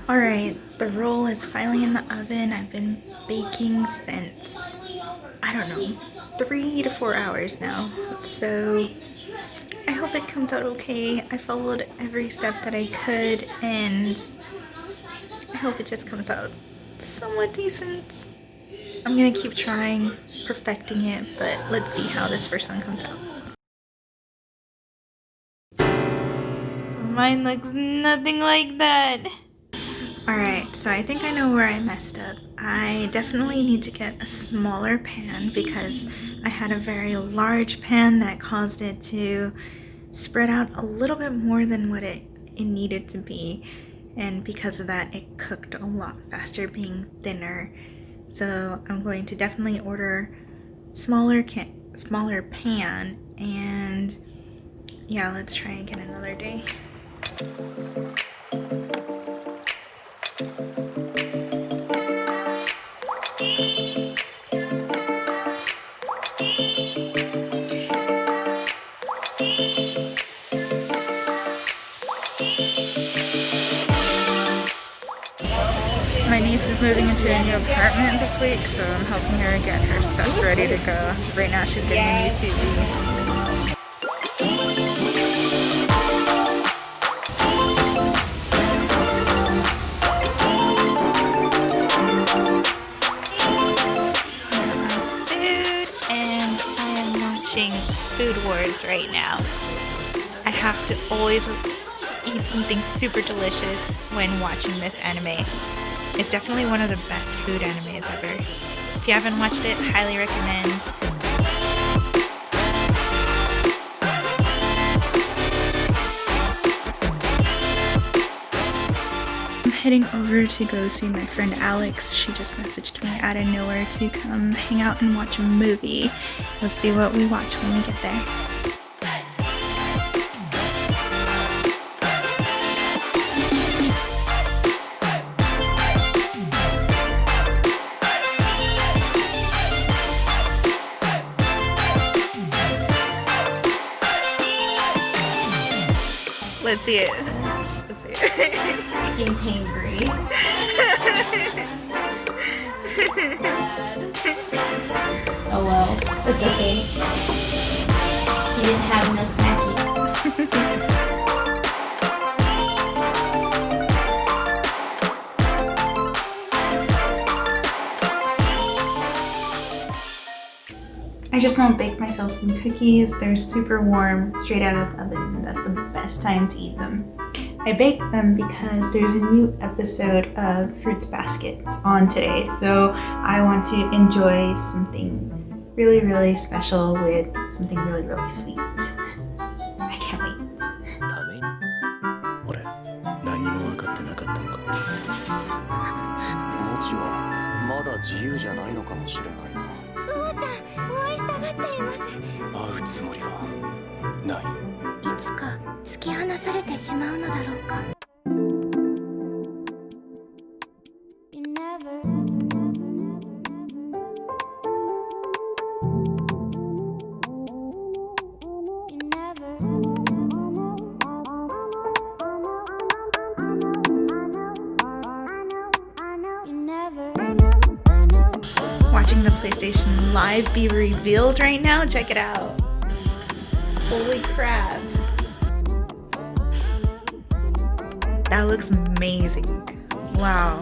Alright, the roll is finally in the oven. I've been baking since, I don't know, 3 to 4 hours now. So I hope it comes out okay. I followed every step that I could and I hope it just comes out somewhat decent. I'm gonna keep trying, perfecting it, but let's see how this first one comes out. Mine looks nothing like that. Alright, so I think I know where I messed up. I definitely need to get a smaller pan because I had a very large pan that caused it to spread out a little bit more than what it needed to be. And because of that, it cooked a lot faster being thinner. So I'm going to definitely order smaller pan, and yeah, let's try again another day. My niece is moving into a new apartment this week, so I'm helping her get her stuff ready to go. Right now she's getting a new TV. Food Wars right now. I have to always eat something super delicious when watching this anime. It's definitely one of the best food animes ever. If you haven't watched it, highly recommend. I'm heading over to go see my friend Alex. She just messaged me out of nowhere to come hang out and watch a movie. Let's see what we watch when we get there. Let's see it. Let's see it. He's hangry. Oh well, it's okay. He didn't have no snacky. I just now baked myself some cookies. They're super warm, straight out of the oven, and that's the best time to eat them. I baked them because there's a new episode of Fruits Baskets on today, so I want to enjoy something really, really special with something really, really sweet. I can't wait. 俺、何も分かってなかったのか。もちはまだ自由じゃないのかもしれないな。おちゃん、お会いしたがっています。会うつもりはない。いつか突き放されてしまうのだろうか。Watching the PlayStation Live be revealed right now. Check it out. Holy crap. That looks amazing. Wow.